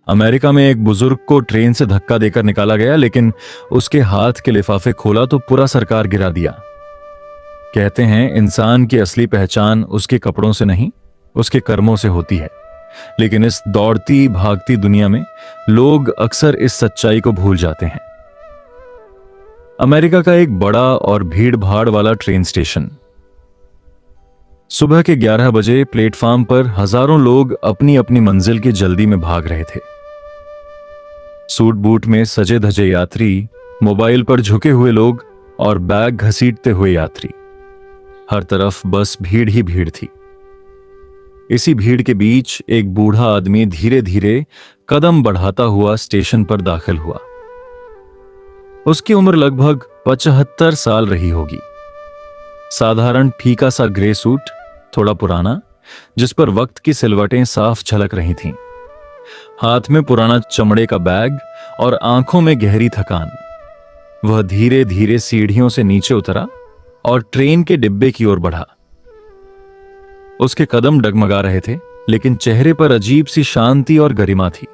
America में एक बुजुर्ग को ट्रेन से धक्का देकर निकाला गया, लेकिन उसके हाथ के लिफाफे खोला तो पूरा सरकार गिरा दिया। कहते हैं इंसान की असली पहचान उसके कपड़ों से नहीं, उसके कर्मों से होती है। लेकिन इस दौड़ती भागती दुनिया में लोग अक्सर इस सच्चाई को भूल जाते हैं। अमेरिका का एक बड़ा और भीड़ भाड़ वाला ट्रेन स्टेशन। सुबह के 11 बजे प्लेटफार्म पर हजारों लोग अपनी अपनी मंजिल की जल्दी में भाग रहे थे। सूट बूट में सजे धजे यात्री, मोबाइल पर झुके हुए लोग और बैग घसीटते हुए यात्री। हर तरफ बस भीड़ ही भीड़ थी। इसी भीड़ के बीच एक बूढ़ा आदमी धीरे धीरे कदम बढ़ाता हुआ स्टेशन पर दाखिल हुआ। उसकी उम्र लगभग 75 साल रही होगी। साधारण फीका सा ग्रे सूट, थोड़ा पुराना, जिस पर वक्त की सिलवटें साफ झलक रही थीं। हाथ में पुराना चमड़े का बैग और आंखों में गहरी थकान। वह धीरे धीरे सीढ़ियों से नीचे उतरा और ट्रेन के डिब्बे की ओर बढ़ा। उसके कदम डगमगा रहे थे, लेकिन चेहरे पर अजीब सी शांति और गरिमा थी।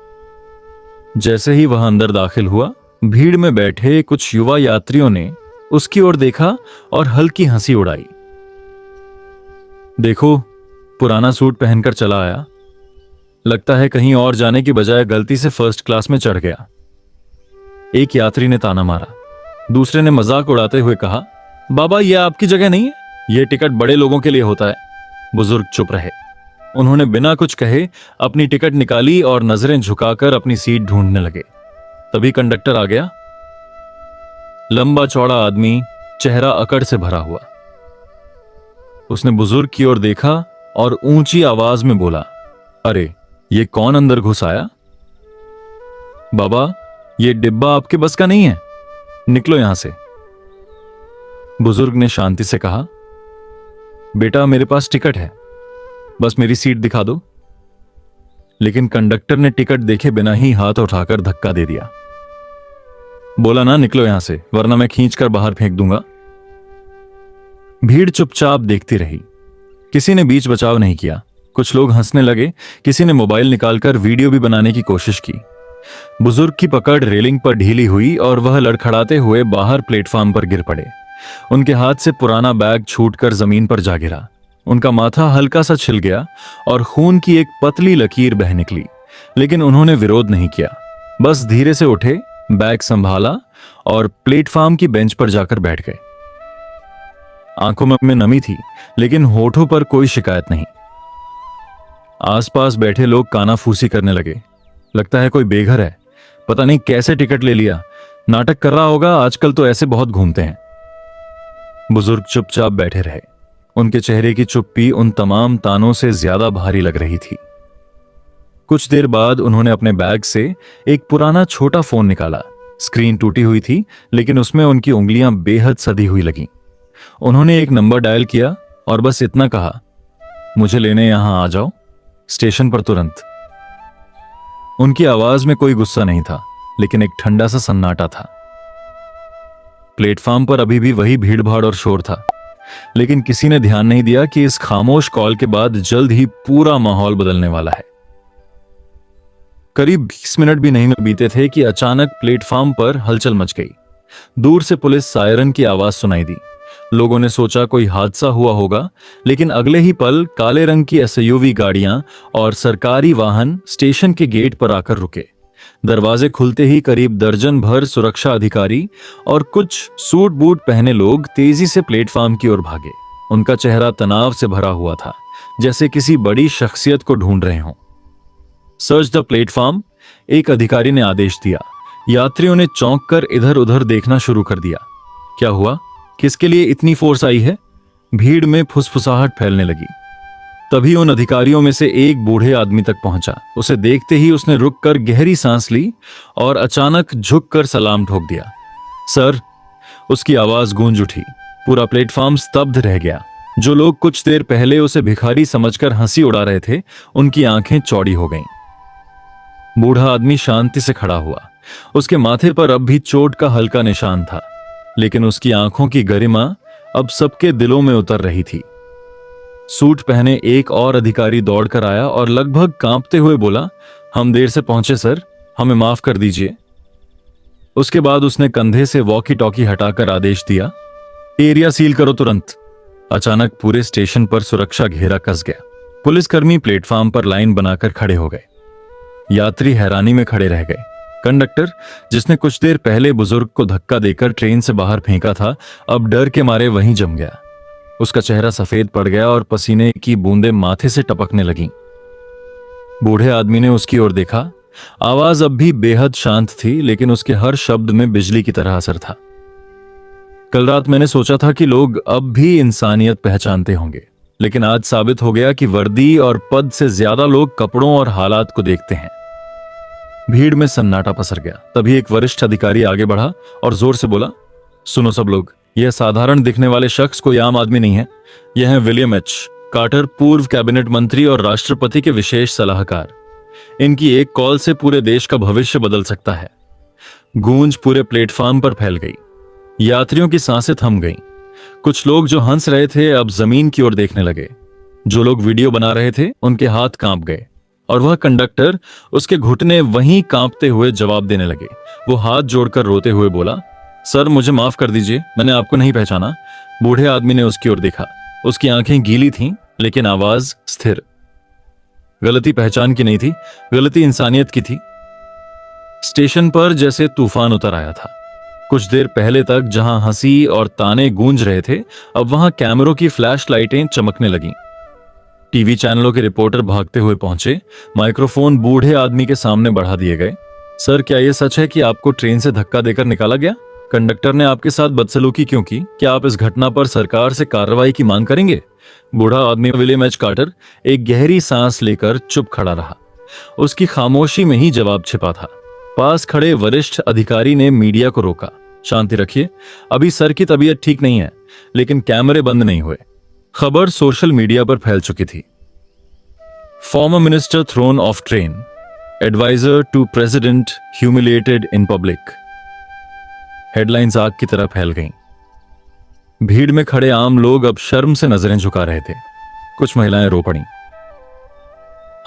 जैसे ही वह अंदर दाखिल हुआ, भीड़ में बैठे कुछ युवा यात्रियों ने उसकी ओर देखा और हल्की हंसी उड़ाई। देखो, पुराना सूट पहनकर चला आया। लगता है कहीं और जाने की बजाय गलती से फर्स्ट क्लास में चढ़ गया। एक यात्री ने ताना मारा। दूसरे ने मजाक उड़ाते हुए कहा, बाबा, यह आपकी जगह नहीं है, यह टिकट बड़े लोगों के लिए होता है। बुजुर्ग चुप रहे। उन्होंने बिना कुछ कहे अपनी टिकट निकाली और नजरें झुकाकर अपनी सीट ढूंढने लगे। तभी कंडक्टर आ गया। लंबा चौड़ा आदमी, चेहरा अकड़ से भरा हुआ। उसने बुजुर्ग की ओर देखा और ऊंची आवाज में बोला, अरे, ये कौन अंदर घुस आया? बाबा, ये डिब्बा आपके बस का नहीं है, निकलो यहां से। बुजुर्ग ने शांति से कहा, बेटा, मेरे पास टिकट है, बस मेरी सीट दिखा दो। लेकिन कंडक्टर ने टिकट देखे बिना ही हाथ उठाकर धक्का दे दिया। बोला ना, निकलो यहां से, वरना मैं खींचकर बाहर फेंक दूंगा। भीड़ चुपचाप देखती रही। किसी ने बीच बचाव नहीं किया। कुछ लोग हंसने लगे, किसी ने मोबाइल निकालकर वीडियो भी बनाने की कोशिश की। बुजुर्ग की पकड़ रेलिंग पर ढीली हुई और वह लड़खड़ाते हुए बाहर प्लेटफार्म पर गिर पड़े। उनके हाथ से पुराना बैग छूटकर जमीन पर जा गिरा। उनका माथा हल्का सा छिल गया और खून की एक पतली लकीर बह निकली, लेकिन उन्होंने विरोध नहीं किया। बस धीरे से उठे, बैग संभाला और प्लेटफार्म की बेंच पर जाकर बैठ गए। आंखों में नमी थी, लेकिन होठों पर कोई शिकायत नहीं। आसपास बैठे लोग कानाफूसी करने लगे। लगता है कोई बेघर है, पता नहीं कैसे टिकट ले लिया, नाटक कर रहा होगा, आजकल तो ऐसे बहुत घूमते हैं। बुजुर्ग चुपचाप बैठे रहे। उनके चेहरे की चुप्पी उन तमाम तानों से ज्यादा भारी लग रही थी। कुछ देर बाद उन्होंने अपने बैग से एक पुराना छोटा फोन निकाला। स्क्रीन टूटी हुई थी, लेकिन उसमें उनकी उंगलियां बेहद सधी हुई लगीं। उन्होंने एक नंबर डायल किया और बस इतना कहा, मुझे लेने यहां आ जाओ, स्टेशन पर तुरंत। उनकी आवाज में कोई गुस्सा नहीं था, लेकिन एक ठंडा सा सन्नाटा था। प्लेटफार्म पर अभी भी वही भीड़ भाड़ और शोर था, लेकिन किसी ने ध्यान नहीं दिया कि इस खामोश कॉल के बाद जल्द ही पूरा माहौल बदलने वाला है। करीब 20 मिनट भी नहीं बीते थे कि अचानक प्लेटफार्म पर हलचल मच गई। दूर से पुलिस सायरन की आवाज सुनाई दी। लोगों ने सोचा कोई हादसा हुआ होगा, लेकिन अगले ही पल काले रंग की एसयूवी गाड़ियां और सरकारी वाहन स्टेशन के गेट पर आकर रुके। दरवाजे खुलते ही करीब दर्जन भर सुरक्षा अधिकारी और कुछ सूट बूट पहने लोग तेजी से प्लेटफार्म की ओर भागे। उनका चेहरा तनाव से भरा हुआ था, जैसे किसी बड़ी शख्सियत को ढूंढ रहे हों। सर्च द प्लेटफार्म, एक अधिकारी ने आदेश दिया। यात्रियों ने चौंक कर इधर उधर देखना शुरू कर दिया। क्या हुआ? किसके लिए इतनी फोर्स आई है? भीड़ में फुसफुसाहट फैलने लगी। तभी उन अधिकारियों में से एक बूढ़े आदमी तक पहुंचा। उसे देखते ही उसने रुककर गहरी सांस ली और अचानक झुककर सलाम ठोक दिया। सर, उसकी आवाज गूंज उठी। पूरा प्लेटफार्म स्तब्ध रह गया। जो लोग कुछ देर पहले उसे भिखारी समझकर हंसी उड़ा रहे थे, उनकी आंखें चौड़ी हो गईं। बूढ़ा आदमी शांति से खड़ा हुआ। उसके माथे पर अब भी चोट का हल्का निशान था, लेकिन उसकी आंखों की गरिमा अब सबके दिलों में उतर रही थी। सूट पहने एक और अधिकारी दौड़कर आया और लगभग कांपते हुए बोला, हम देर से पहुंचे सर, हमें माफ कर दीजिए। उसके बाद उसने कंधे से वॉकी टॉकी हटाकर आदेश दिया, एरिया सील करो तुरंत। अचानक पूरे स्टेशन पर सुरक्षा घेरा कस गया। पुलिसकर्मी प्लेटफॉर्म पर लाइन बनाकर खड़े हो गए। यात्री हैरानी में खड़े रह गए। कंडक्टर, जिसने कुछ देर पहले बुजुर्ग को धक्का देकर ट्रेन से बाहर फेंका था, अब डर के मारे वहीं जम गया। उसका चेहरा सफेद पड़ गया और पसीने की बूंदें माथे से टपकने लगीं। बूढ़े आदमी ने उसकी ओर देखा। आवाज अब भी बेहद शांत थी, लेकिन उसके हर शब्द में बिजली की तरह असर था। कल रात मैंने सोचा था कि लोग अब भी इंसानियत पहचानते होंगे, लेकिन आज साबित हो गया कि वर्दी और पद से ज्यादा लोग कपड़ों और हालात को देखते हैं। भीड़ में सन्नाटा पसर गया। तभी एक वरिष्ठ अधिकारी आगे बढ़ा और जोर से बोला, सुनो सब लोग, यह साधारण दिखने वाले शख्स कोई आम आदमी नहीं है। यह है विलियम एच कार्टर, पूर्व कैबिनेट मंत्री और राष्ट्रपति के विशेष सलाहकार। इनकी एक कॉल से पूरे देश का भविष्य बदल सकता है। गूंज पूरे प्लेटफॉर्म पर फैल गई। यात्रियों की सांसें थम गईं। कुछ लोग जो हंस रहे थे अब जमीन की ओर देखने लगे। जो लोग वीडियो बना रहे थे उनके हाथ कांप गए, और वह कंडक्टर, उसके घुटने वहीं कांपते हुए जवाब देने लगे। वो हाथ जोड़कर रोते हुए बोला, सर मुझे माफ कर दीजिए, मैंने आपको नहीं पहचाना। बूढ़े आदमी ने उसकी ओर देखा। उसकी आंखें गीली थीं, लेकिन आवाज स्थिर। गलती पहचान की नहीं थी, गलती इंसानियत की थी। स्टेशन पर जैसे तूफान उतर आया था। कुछ देर पहले तक जहां हंसी और ताने गूंज रहे थे, अब वहां कैमरों की फ्लैश लाइटें चमकने लगीं। टीवी चैनलों के रिपोर्टर भागते हुए पहुंचे। माइक्रोफोन बूढ़े आदमी के सामने बढ़ा दिए गए। सर, क्या यह सच है कि आपको ट्रेन से धक्का देकर निकाला गया? कंडक्टर ने आपके साथ बदसलूकी क्यों की? क्या आप इस घटना पर सरकार से कार्रवाई की मांग करेंगे? बूढ़ा आदमी विलियम एच कार्टर एक गहरी सांस लेकर चुप खड़ा रहा। उसकी खामोशी में ही जवाब छिपा था। पास खड़े वरिष्ठ अधिकारी ने मीडिया को रोका, शांति रखिए, अभी सर की तबीयत ठीक नहीं है। लेकिन कैमरे बंद नहीं हुए। खबर सोशल मीडिया पर फैल चुकी थी। Former minister thrown off train, adviser to president humiliated in public. Headlines आग की तरह फैल गईं। भीड़ में खड़े आम लोग अब शर्म से नजरें झुका रहे थे। कुछ महिलाएं रो पड़ीं।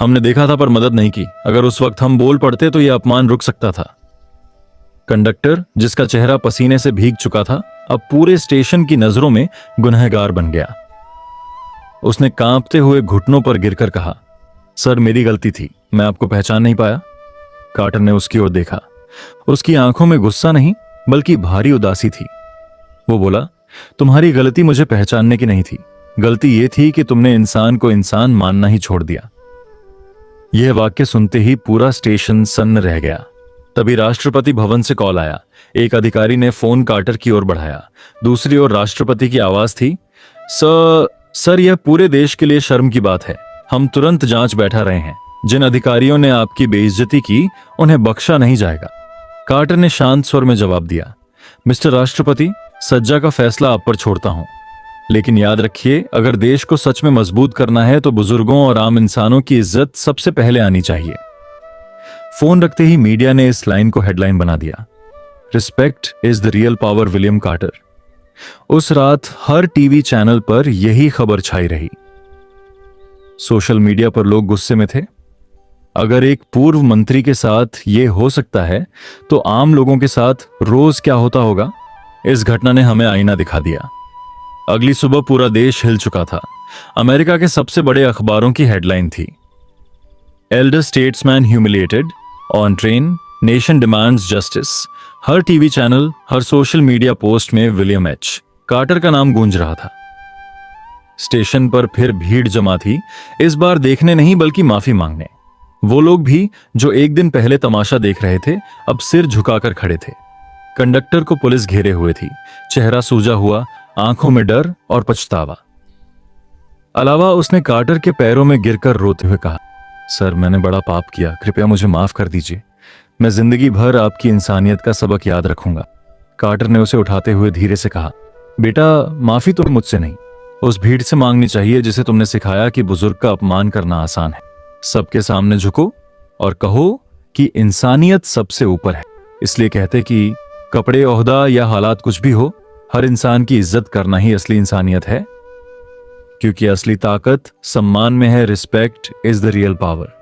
हमने देखा था पर मदद नहीं की। अगर उस वक्त हम बोल पड़ते तो यह अपमान रुक सकता था। कंडक्टर, जिसका चेहरा पसीने से भीग चुका था, अब पूरे स्टेशन की नजरों में गुनहगार बन गया। उसने कांपते हुए घुटनों पर गिरकर कहा, सर मेरी गलती थी, मैं आपको पहचान नहीं पाया। कार्टर ने उसकी ओर देखा। उसकी आंखों में गुस्सा नहीं बल्कि भारी उदासी थी। वो बोला, तुम्हारी गलती मुझे पहचानने की नहीं थी। गलती यह थी कि तुमने इंसान को इंसान मानना ही छोड़ दिया। यह वाक्य सुनते ही पूरा स्टेशन सन्न रह गया। तभी राष्ट्रपति भवन से कॉल आया। एक अधिकारी ने फोन कार्टर की ओर बढ़ाया। दूसरी ओर राष्ट्रपति की आवाज थी, सर यह पूरे देश के लिए शर्म की बात है। हम तुरंत जांच बैठा रहे हैं। जिन अधिकारियों ने आपकी बेइज्जती की उन्हें बख्शा नहीं जाएगा। कार्टर ने शांत स्वर में जवाब दिया, मिस्टर राष्ट्रपति, सज्जा का फैसला आप पर छोड़ता हूं, लेकिन याद रखिए, अगर देश को सच में मजबूत करना है तो बुजुर्गों और आम इंसानों की इज्जत सबसे पहले आनी चाहिए। फोन रखते ही मीडिया ने इस लाइन को हेडलाइन बना दिया, respect is the real power, William Carter. उस रात हर टीवी चैनल पर यही खबर छाई रही। सोशल मीडिया पर लोग गुस्से में थे। अगर एक पूर्व मंत्री के साथ यह हो सकता है तो आम लोगों के साथ रोज क्या होता होगा? इस घटना ने हमें आईना दिखा दिया। अगली सुबह पूरा देश हिल चुका था। अमेरिका के सबसे बड़े अखबारों की हेडलाइन थी, Elder statesman humiliated on train, nation demands justice. Her TV channel, her social media post में विलियम एच कार्टर का नाम गूंज रहा था। स्टेशन पर फिर भीड़ जमा थी, इस बार देखने नहीं बल्कि माफी मांगने। वो लोग भी जो एक दिन पहले तमाशा देख रहे थे अब सिर झुकाकर खड़े थे। कंडक्टर को पुलिस घेरे हुए थी, चेहरा सूजा हुआ, आंखों में डर और पछतावा। अलावा उसने कार्टर के पैरों में गिरकर रोते हुए कहा, सर मैंने बड़ा पाप किया, कृपया मुझे माफ कर दीजिए। मैं जिंदगी भर आपकी इंसानियत का सबक याद रखूंगा। कार्टर ने उसे उठाते हुए धीरे से कहा, बेटा माफी तो मुझसे नहीं, उस भीड़ से मांगनी चाहिए जिसे तुमने सिखाया कि बुजुर्ग का अपमान करना आसान है। सबके सामने झुको और कहो कि इंसानियत सबसे ऊपर है। इसलिए कहते कि कपड़े, ओहदा या हालात कुछ भी हो, हर इंसान की इज्जत करना ही असली इंसानियत है, क्योंकि असली ताकत सम्मान में है। Respect is the real power.